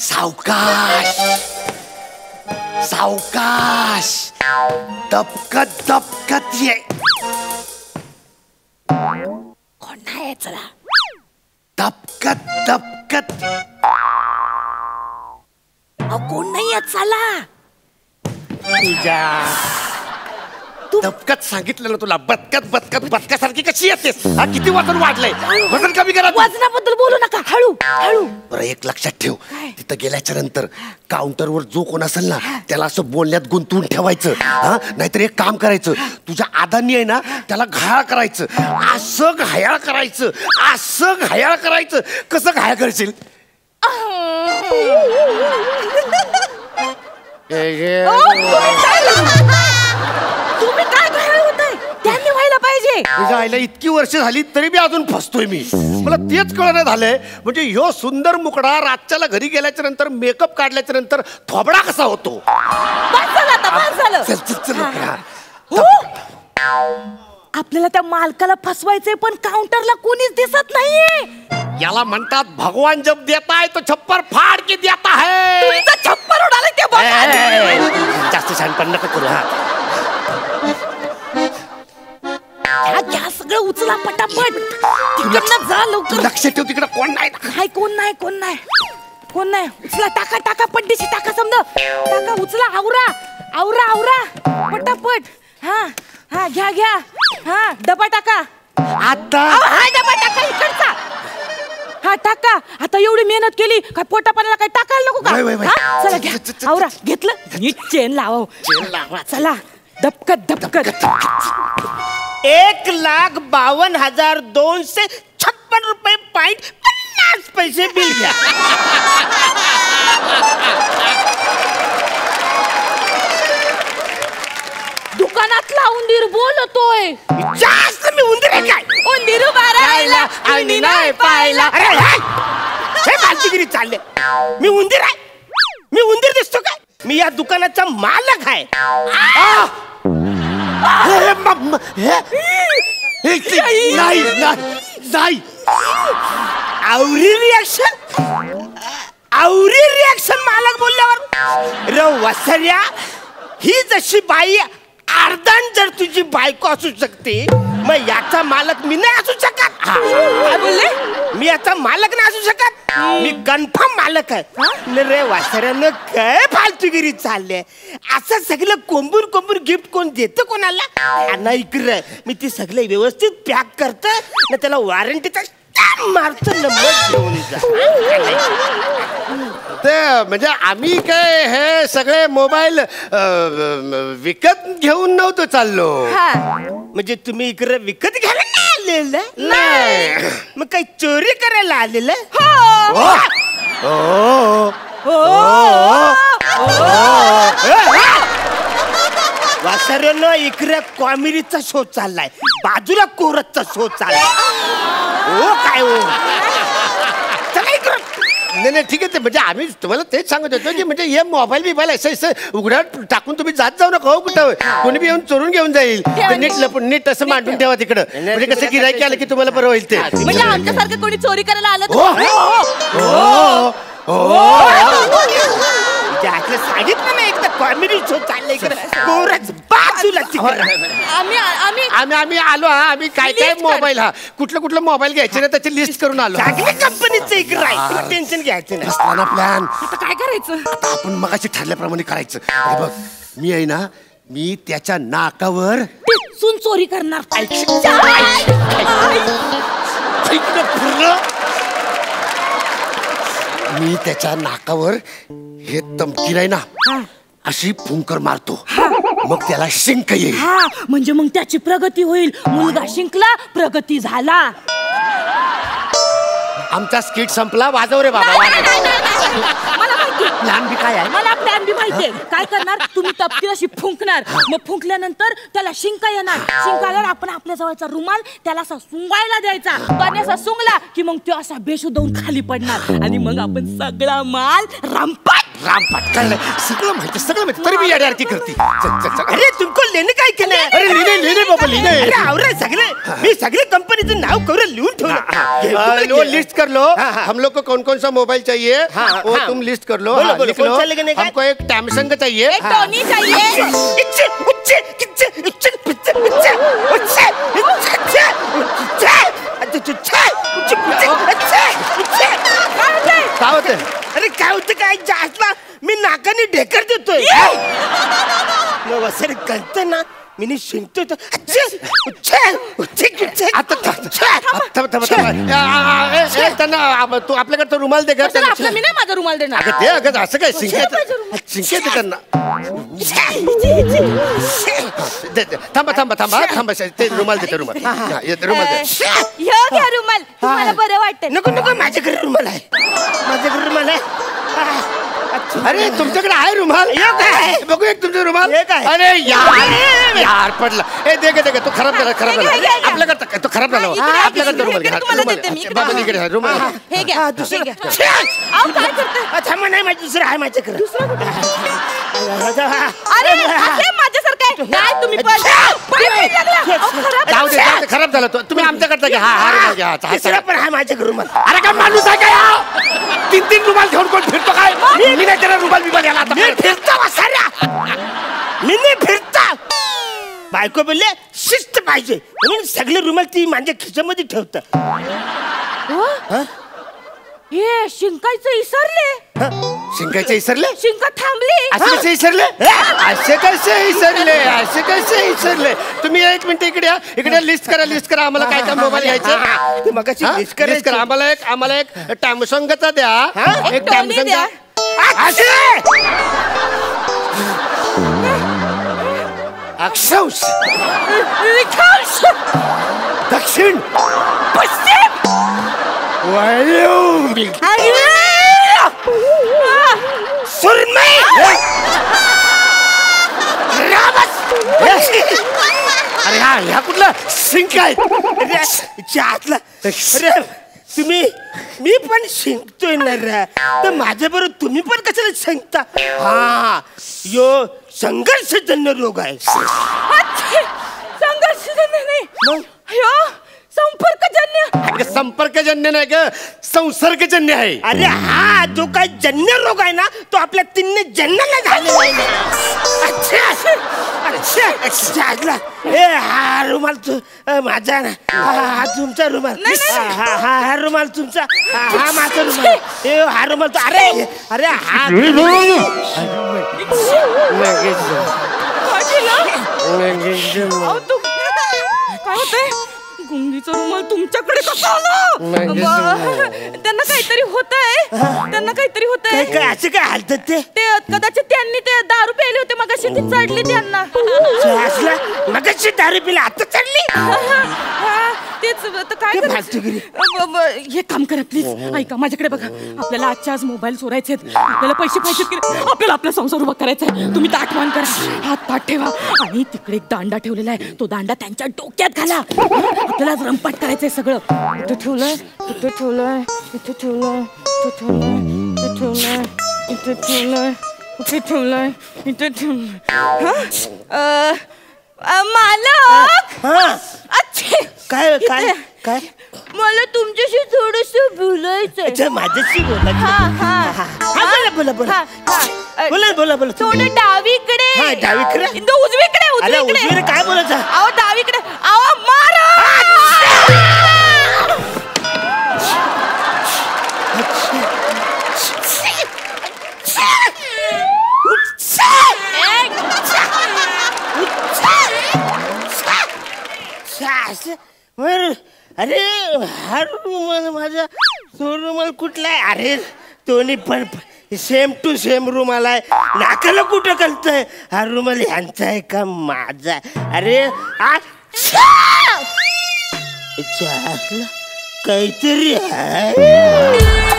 सावकाश सावकाश, दबकत दबकत ये. कोण नाही, चला. दबकत दबकत. कोण नाही, चला. तुझ्या दबकत सांगितलं ना तुला. बदकत बदकत बदकासारखी कशी येतेस? हा, किती वजन वाढलंय? वजन कमी करा. वजनाबद्दल बोलू नका, हळू हळू. बरं, एक लक्षात ठेव, तिथं गेल्याच्या नंतर काउंटरवर जो कोण असेल ना त्याला असं बोलण्यात गुंतवून ठेवायचं. हा, नाहीतर एक काम करायचं, तुझ्या आदानी आहे ना त्याला घायाळ करायचं. असं घायाळ करायचं, असं घायाळ करायचं. कसं घायाळ करशील? तुम्ही काय घायाळ होताय? त्यांनी व्हायला पाहिजे. तुझ्या आईला इतकी वर्ष झाली तरी बी अजून फसतोय मी. मला तेच कळणं झालंय, म्हणजे ह्यो सुंदर मुकडा रातच्याला घरी गेल्याच्या नंतर मेकअप काढल्याच्या नंतर थोबडा कसा होतो? चल चल चल चल. आपल्याला त्या मालकाला फसवायचंय, पण काउंटरला कोणीच दिसत नाहीये. याला म्हणतात भगवान जब देता है तो छप्पर फाड़ के देता है. तुमचा छप्पर उडाला ते बघा. जास्त छानपण नका करू. हा, घ्या सगळं, उचला पटापट. तिकडनं जा लवकर. लक्ष ठेव, तिकडे कोण नाही. नाही, कोण नाही, कोण नाही, कोण नाही. उचला, टाका टाका, पड्डीशी टाका, समजा टाका, उचला. आवरा आवरा आवरा पटापट. हा हा, घ्या घ्या. हा, डबा टाका आता. हा, डबा टाका इकडचा. हा, टाका. आता एवढी मेहनत केली, काय पोटा पाण्याला काय टाकायला नको का? चला घ्या, आवरा. घेतलं, नीट चेन लावा. चला, दबकत दबकत. 1,52,256 रुपये पॉइंट 50 पैसे बिल घ्या. दुकानातला उंदीर बोलतोय. जास्त मी उंदीर आहे काय? उंदीर बारायला आणि नाही पाहिला. हे फालतूगिरी चालले. मी उंदीर आहे? मी उंदीर दिसतो काय? मी या दुकानाचा मालक आहे. नाही नाही. आवरी रिॲक्शन मालक बोलल्यावर. र वसर्या, ही जशी बाई अर्धन जर तुझी बायको असू शकते, मग याचा मालक मी नाही असू शकत. काय बोलले? मी याचा मालक नाही असू शकत. मी कन्फर्म मालक आहे. रे वासऱ्यानं काय फालतूगिरी चालले. असं सगळं कोंबूर कोंबूर गिफ्ट कोण देतं कोणाला? नाही इकडे मी ती सगळे व्यवस्थित पॅक करत ना, त्याला वॉरंटीचा मारत नंबर घेऊन जा. ते म्हणजे आम्ही काय हे सगळे मोबाईल विकत घेऊन नव्हतो चाललो. म्हणजे तुम्ही इकडे विकत घ्यायला नाही आलेलं? नाही. मग काही चोरी करायला आलेलं? वासऱ्यानं इकडे कॉमेडीचा शो चाललाय, बाजूला कोरतचा शो चाललाय. हो काय हो? नाही ठीक आहे. ते म्हणजे आम्ही तुम्हाला तेच सांगत होतो की म्हणजे हे मोबाईल बिबाईल असं उघड्यात टाकून तुम्ही जात जाऊ नका. हो, कुठं कोणी बी येऊन चोरून घेऊन जाईल. नीट लपून नीट असं मांडून ठेवा तिकडं. म्हणजे कसं गिरायकी आलं की तुम्हाला बरं होईल. ते म्हणजे आमच्यासारखं कोणी चोरी करायला आलं सांगितलं नाही एकदा कॉमेडी शो चाललाय इकडे कोरच बाजूला. आम्ही आलो. आम्ही काय काय मोबाईल कुठलं मोबाईल घ्यायचे ना त्याची लिस्ट करून आलो. चांगल्या कंपनीचं इकडे आहे, टेन्शन घ्यायचं नाही. प्लॅन आता काय करायचं? आता आपण मगाशी ठरल्याप्रमाणे करायचं. हे बघ, मी आहे ना, मी त्याच्या नाकावर सून चोरी करणार. मी त्याच्या नाकावर हे तमकीर आहे ना अशी फुंकर मारतो. मग त्याला शिंक येईल. म्हणजे मग त्याची प्रगती होईल. मुलगा शिंकला, प्रगती झाला. आमचा स्किट संपला. वाजव रे बाबा. मला माहिती प्लॅन बी काय आहे? मला प्लॅन बी माहितीये. काय करणार तुम्ही? तपकीर अशी फुंकणार. मग फुंकल्यानंतर त्याला शिंका येणार. शिंका आल्यावर आपण आपल्या जवळचा रुमाल त्याला असा सुंगायला द्यायचा. तो असा सुंगला की मग तो असा बेशुद्ध होऊन खाली पडणार. आणि मग आपण सगळा माल रंपाट रामपाट कळलं सगळं माहिती तरी मी याड्यारती करते अरे तुमको लेणे काय केलं अरे लिहिणे बाबा लिहिणे अरे आवरा सगळे मी सगळे कंपनीचं नाव करून लिहून ठेवलं वो लिस्ट कर लो हम लोग को कौन सा मोबाइल चाहिए वो तुम लिस्ट कर लो लिख लो हमको एक सैमसंग चाहिए टोनी चाहिए अरे काय होतं काय जास्त मी नाकाने ढेकर देतोय वसरे कळत ना मी शिंकतोय त्यांना तू आपल्याकडे तो रुमाल दे मी नाही माझा रुमाल देणार ते अगं असं काय शिंकेत त्यांना थांबा ते रुमाल देते रुमाल घ्या रुमाल तुम्हाला बरं वाटतं नको माझ्याकडे रुमाल आहे अरे तुमच्याकडे आहे रुमाल बघू एक तुमचा रुमाल अरे यार पडला ए दे तो खराब झाला आपल्याकडे तो खराब झाला आपल्याकडे रुमाल हे घ्या दुसरं घ्या काय करतोय थांबा नाही माझं दुसरं आहे माझ्याकडे अरे माझ्यासारखं आहे काय तुम्ही खराब झाला तो तुम्ही आमच्याकडचा घ्या हा रुमाल घ्या तिसरा पण आहे माझ्याकडे रुमाल अरे काय माणूस आहे काय 3 रुमाल घेऊन कोण फिरतो काय मी नाही त्याला रुमाल बिमाल याला मी नाही फिरता बायको बोलले शिस्त पाहिजे म्हणून सगळे रुमाल ती माझ्या खिशामध्ये ठेवत हे शिंकायचं इसरले शिंका थांबली असे कसे इसरले तुम्ही 1 मिनिट इकडे लिस्ट करा आम्हाला काय काय मोबाईल घ्यायचं मगाशी लिस्ट करा आम्हाला एक सॅमसंगचा द्या एक सॅमसंग द्या अक्षांश दक्षिण पश्चिम सुरमई अरे ह्या कुठला सिंक आहे अरे तुम्ही मी पण शिंकतोय ना रे तर माझ्या बरोबर तुम्ही पण कशाला शिंकता हा यो संघर्षजन्य रोग आहे संघर्षजन्य नाही संपर्कजन्य नाही ग संसर्गजन्य आहे अरे हा जो काय जन्य रोग आहे ना तो आपल्या 3 जन्माला झालेला आहे हा रुमाल माझा ना हा तुमचा रुमाल हा रुमाल तुमचा हा माझा रुमाल हा रुमाल तो अरे हा काय होतंय गुंगीचा रुमाल तुमच्याकडे कसा आला त्यांना काहीतरी होतंय काय असं काय हालतात ते कदाचित त्यांनी ते दारू प्यायले होते मगाशी ती चढली त्यांना मगाशी दारू पिला आता चढली तेच काय हे काम करा प्लीज ऐका माझ्याकडे बघा आपल्याला आजच्या आज मोबाईल चोरायचे आपल्याला पैसे पाहिजेत की आपल्याला आपला संसार उभा करायचा आहे तुम्ही ताटमान करा हात पाठ ठेवा आणि तिकडे एक दांडा ठेवलेला आहे तो दांडा त्यांच्या डोक्यात घाला आपल्याला रंपाट करायचंय सगळं इथं ठेवलंय मालक काय काय काय मला तुमच्याशी थोडस बोलायचंय माझ्याशी बोला थोडं डावीकडे उजवीकडे काय बोलायचं अहो डावीकडे अहो मारा अरे हा रुमाल माझा तो रुमाल कुठला आहे अरे दोन्ही पण सेम टू सेम रुमाल आहे नाकाला कुठं कळतंय हा रुमाल ह्यांचा आहे का माझा अरे काहीतरी आहे